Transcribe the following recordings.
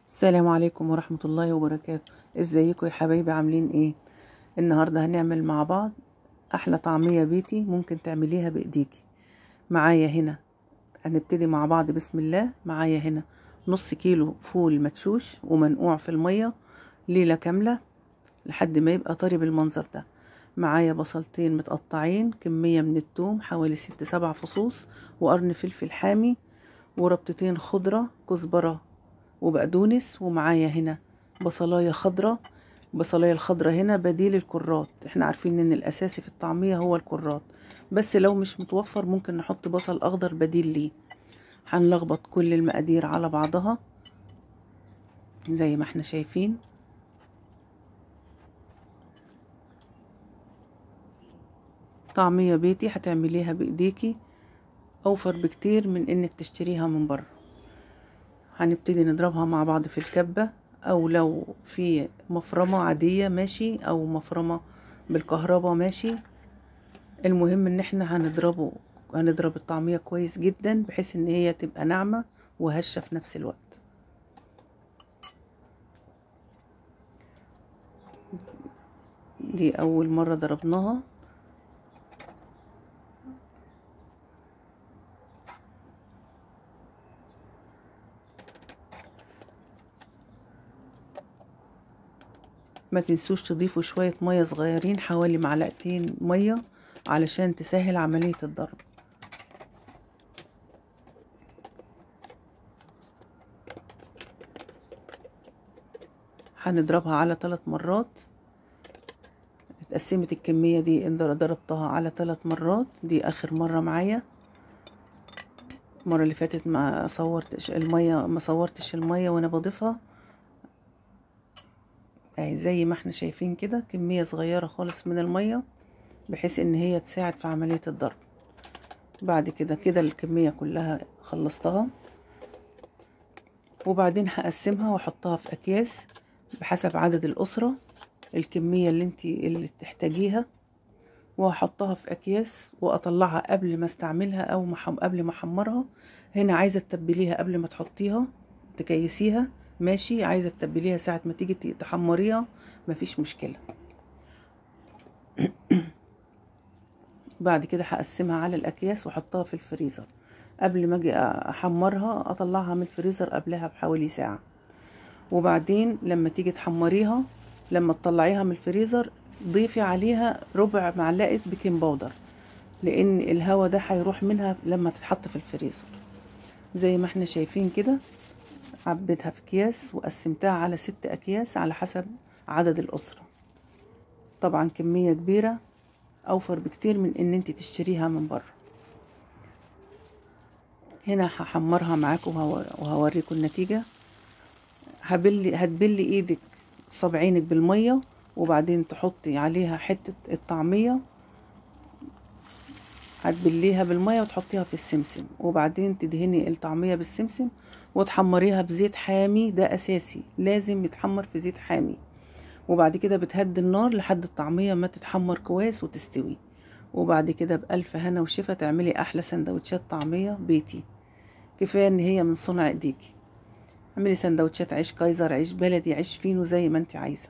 السلام عليكم ورحمة الله وبركاته. ازيكم يا حبايبي، عاملين ايه؟ النهاردة هنعمل مع بعض احلى طعمية بيتي ممكن تعمليها بايديكي. معايا هنا هنبتدي مع بعض بسم الله. معايا هنا نص كيلو فول مدشوش ومنقوع في المية ليلة كاملة لحد ما يبقى طري بالمنظر ده. معايا بصلتين متقطعين، كمية من التوم حوالي 6-7 فصوص، وقرن فلفل حامي، وربطتين خضرة كزبرة وبقدونس. ومعايا هنا بصلاية خضرة. بصلاية الخضرة هنا بديل الكرات، احنا عارفين ان الاساسي في الطعمية هو الكرات، بس لو مش متوفر ممكن نحط بصل اخضر بديل ليه. هنلخبط كل المقادير على بعضها زي ما احنا شايفين. طعمية بيتي هتعمليها بايديكي اوفر بكتير من انك تشتريها من بره. هنبتدي نضربها مع بعض في الكبة، او لو في مفرمة عادية ماشي، او مفرمة بالكهرباء ماشي. المهم ان احنا هنضرب الطعمية كويس جدا بحيث ان هي تبقى ناعمة وهشة في نفس الوقت. دي اول مرة ضربناها. ما تنسوش تضيفوا شوية مية صغيرين، حوالي معلقتين مية، علشان تسهل عملية الضرب. هنضربها على 3 مرات. اتقسمت الكمية دي ان ضربتها على 3 مرات، دي اخر مرة معايا. المرة اللي فاتت ما صورتش المية وانا بضيفها. اهي زي ما احنا شايفين كده، كمية صغيرة خالص من المية بحيث ان هي تساعد في عملية الضرب. بعد كده الكمية كلها خلصتها، وبعدين هقسمها واحطها في اكياس بحسب عدد الاسرة، الكمية اللي تحتاجيها، وهحطها في اكياس واطلعها قبل ما استعملها او قبل ما احمرها. هنا عايزة تتبليها قبل ما تحطيها تكيسيها ماشي، عايزة تتبليها ساعة ما تيجي تحمريها مفيش مشكلة. بعد كده هقسمها على الاكياس واحطها في الفريزر. قبل ما اجي احمرها اطلعها من الفريزر قبلها بحوالي ساعة. وبعدين لما تيجي تحمريها، لما تطلعيها من الفريزر ضيفي عليها ربع معلقة بيكنج باودر، لان الهواء ده هيروح منها لما تتحط في الفريزر. زي ما احنا شايفين كده، عبيتها في اكياس وقسمتها على 6 اكياس على حسب عدد الاسرة. طبعا كمية كبيرة اوفر بكتير من ان انت تشتريها من بره. هنا هحمرها معاكم وهوريكم النتيجة. هتبلي ايدك صبعينك بالمية، وبعدين تحطي عليها حتة الطعمية، هتبليها بالمية وتحطيها في السمسم، وبعدين تدهني الطعمية بالسمسم وتحمريها بزيت حامي. ده اساسي، لازم يتحمر في زيت حامي. وبعد كده بتهدي النار لحد الطعمية ما تتحمر كويس وتستوي. وبعد كده بألف هنا وشفا تعملي احلى سندوتشات طعمية بيتي. كفاية ان هي من صنع ايديكي. اعملي سندوتشات عيش كايزر، عيش بلدي، عيش فينو، زي ما انت عايزة.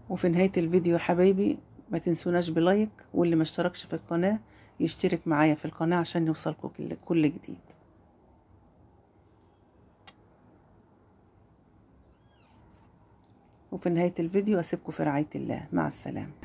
وفي نهاية الفيديو يا حبايبي ما تنسوناش بلايك، واللي ما اشتركش في القناة يشترك معايا في القناة عشان يوصلكم كل جديد. وفي نهاية الفيديو اسيبكم في رعاية الله، مع السلامة.